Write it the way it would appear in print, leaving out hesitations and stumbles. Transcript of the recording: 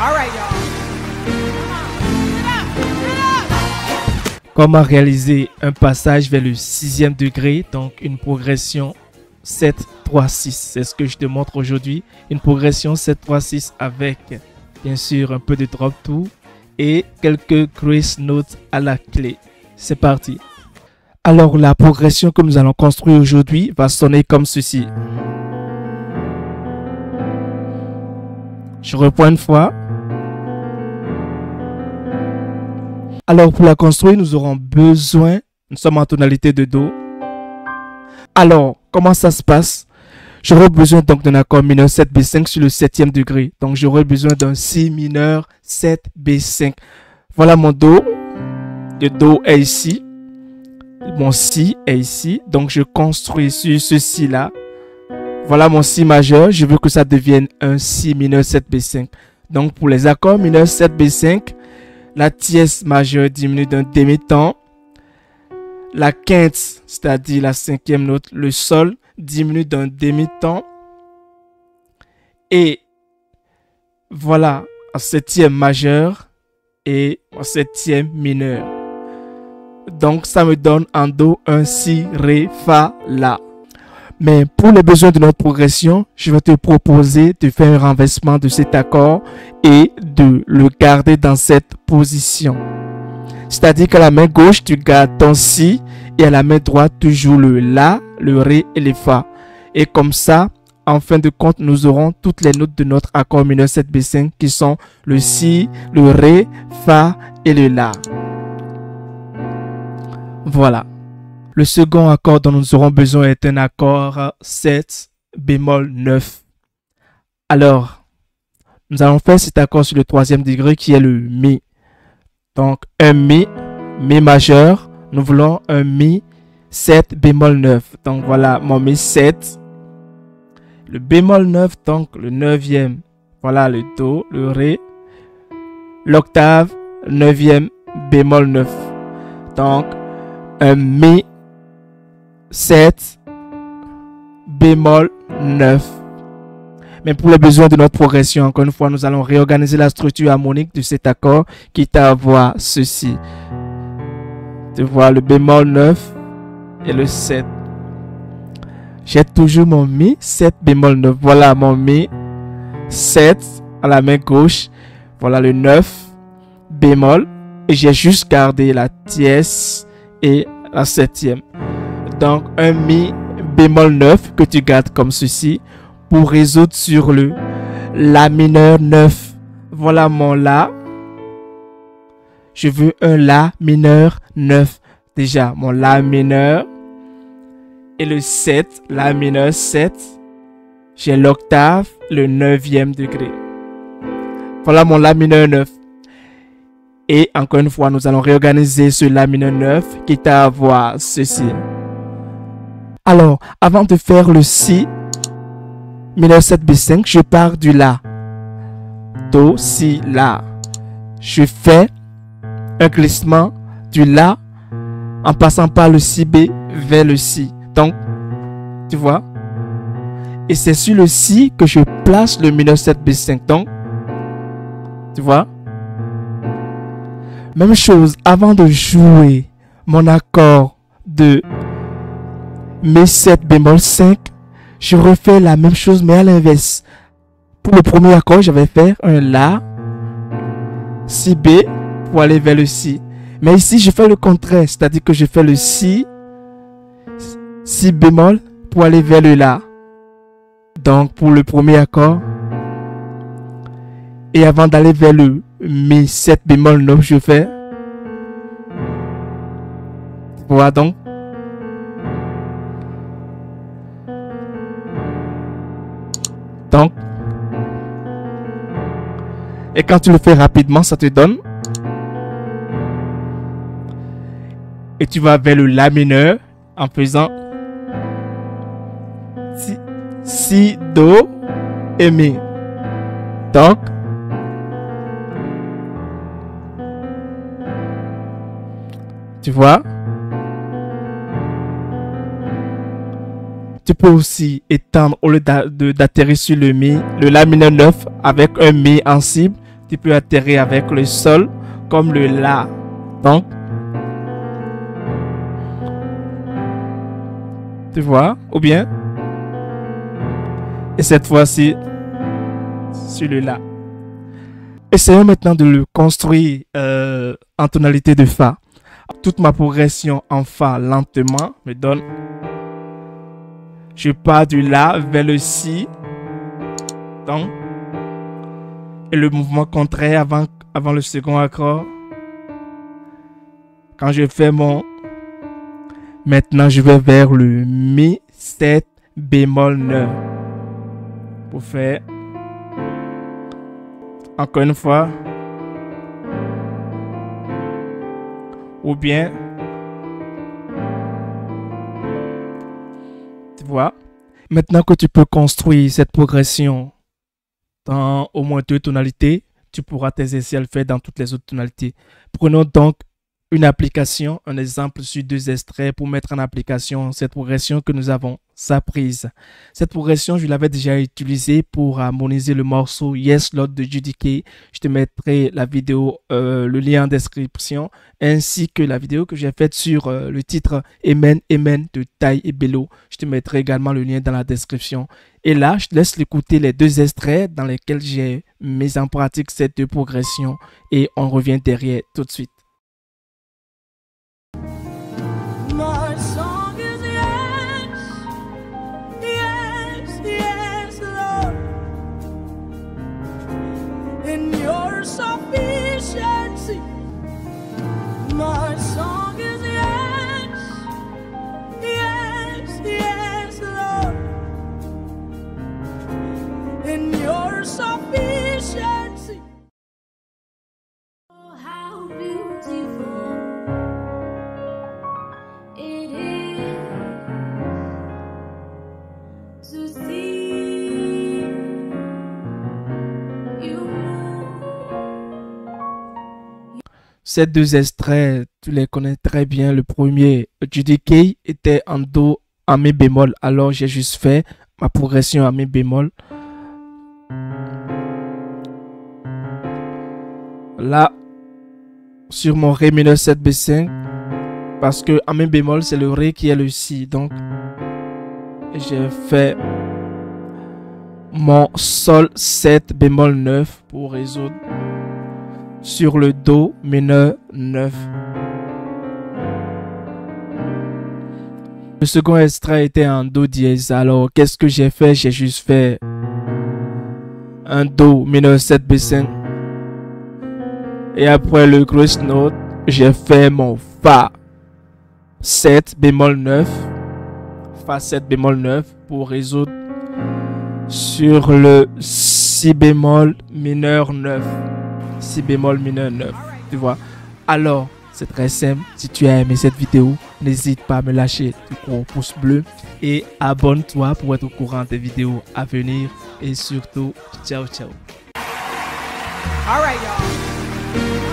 All right, y'all. Comment réaliser un passage vers le 6e degré, donc une progression 7-3-6. C'est ce que je te montre aujourd'hui. Une progression 7-3-6 avec bien sûr un peu de drop two et quelques grace notes à la clé. C'est parti. Alors la progression que nous allons construire aujourd'hui va sonner comme ceci. Je reprends une fois. Alors pour la construire, nous aurons besoin, nous sommes en tonalité de Do. Alors, comment ça se passe? J'aurai besoin donc d'un accord mineur 7B5 sur le 7e degré. Donc j'aurai besoin d'un Si mineur 7B5. Voilà mon Do. Le Do est ici. Mon Si est ici. Donc je construis sur ce Si là. Voilà mon Si majeur. Je veux que ça devienne un Si mineur 7B5. Donc pour les accords mineurs 7B5, la tierce majeure diminue d'un demi-ton. La quinte, c'est-à-dire la 5e note, le sol, diminue d'un demi-ton. Et voilà, en 7e majeur et en 7e mineur. Donc ça me donne en Do un Si, Ré, Fa, La. Mais pour les besoins de notre progression, je vais te proposer de faire un renversement de cet accord et de le garder dans cette position. C'est-à-dire qu'à la main gauche, tu gardes ton Si et à la main droite, tu joues le La, le Ré et le Fa. Et comme ça, en fin de compte, nous aurons toutes les notes de notre accord mineur 7B5 qui sont le Si, le Ré, Fa et le La. Voilà. Le second accord dont nous aurons besoin est un accord 7 bémol 9. Alors, nous allons faire cet accord sur le 3e degré qui est le Mi. Donc, un Mi, Mi majeur. Nous voulons un Mi 7 bémol 9. Donc, voilà mon Mi 7. Le bémol 9, donc le 9e. Voilà le Do, le Ré. L'octave, 9e bémol 9. Donc, un Mi 7 bémol 9. Mais pour les besoins de notre progression, encore une fois, nous allons réorganiser la structure harmonique de cet accord, quitte à avoir ceci. Tu vois le bémol 9 et le 7. J'ai toujours mon Mi 7 bémol 9. Voilà mon Mi 7 à la main gauche. Voilà le 9 bémol. Et j'ai juste gardé la tierce et la 7e. Donc un Mi bémol 9 que tu gardes comme ceci pour résoudre sur le La mineur 9. Voilà mon La. Je veux un La mineur 9. Déjà mon La mineur. Et le 7, La mineur 7. J'ai l'octave, le 9e degré. Voilà mon La mineur 9. Et encore une fois, nous allons réorganiser ce La mineur 9 quitte à avoir ceci. Alors, avant de faire le Si mineur 7B5, je pars du La. Do, Si, La. Je fais un glissement du La en passant par le Si B vers le Si. Donc, tu vois? Et c'est sur le Si que je place le mineur 7B5. Donc, tu vois? Même chose, avant de jouer mon accord de Mi 7 bémol 5, je refais la même chose mais à l'inverse. Pour le premier accord, je vais faire un La, Si B pour aller vers le Si. Mais ici, je fais le contraire, c'est-à-dire que je fais le Si, Si bémol pour aller vers le La. Donc, pour le premier accord, et avant d'aller vers le Mi 7 bémol 9, je fais. Voilà donc. Et quand tu le fais rapidement, ça te donne. Et tu vas vers le La mineur en faisant Si, Do et Mi. Donc, tu vois, tu peux aussi étendre au lieu d'atterrir sur le Mi, le La mineur 9 avec un Mi en cible. tu peux atterrir avec le sol comme le La. Donc, tu vois, ou bien, et cette fois-ci, sur le La. Essayons maintenant de le construire en tonalité de Fa. Toute ma progression en Fa lentement me donne. Je pars du La vers le Si. Donc, et le mouvement contraire avant le second accord. Quand je fais mon... Maintenant, je vais vers le Mi, 7, bémol 9. Pour faire... Encore une fois. Ou bien... Tu vois? Maintenant que tu peux construire cette progression dans au moins 2 tonalités, tu pourras t'exercer à le faire dans toutes les autres tonalités. Prenons donc une application, un exemple sur 2 extraits pour mettre en application cette progression que nous avons apprise. Cette progression, je l'avais déjà utilisée pour harmoniser le morceau Yes Lord de Judy Kay. Je te mettrai la vidéo, le lien en description, ainsi que la vidéo que j'ai faite sur le titre Amen Amen de Tai et Bello. Je te mettrai également le lien dans la description. Et là, je te laisse écouter les 2 extraits dans lesquels j'ai mis en pratique ces 2 progressions et on revient derrière tout de suite. My song is yes, yes, yes, Lord. In your sufficiency, my song is yes, yes, yes, Lord. In your sufficiency. Oh, how beautiful. Ces 2 extraits, tu les connais très bien. Le premier, Judy Kay, était en Do, en Mi bémol. Alors, j'ai juste fait ma progression en Mi bémol. Là, sur mon Ré mineur 7 B5, parce que en Mi bémol, c'est le Ré qui est le Si. Donc, j'ai fait mon Sol 7 bémol 9 pour résoudre sur le Do mineur 9. Le second extrait était en Do dièse. Alors, qu'est-ce que j'ai fait? J'ai juste fait un Do mineur 7 B5. Et après le grosse note, j'ai fait mon Fa 7 bémol 9. Fa 7 bémol 9 pour résoudre sur le Si bémol mineur 9. Si bémol mineur 9, tu vois. Alors, c'est très simple. Si tu as aimé cette vidéo, n'hésite pas à me lâcher du gros pouce bleu et abonne-toi pour être au courant des vidéos à venir. Et surtout, ciao, ciao. All right, y'all.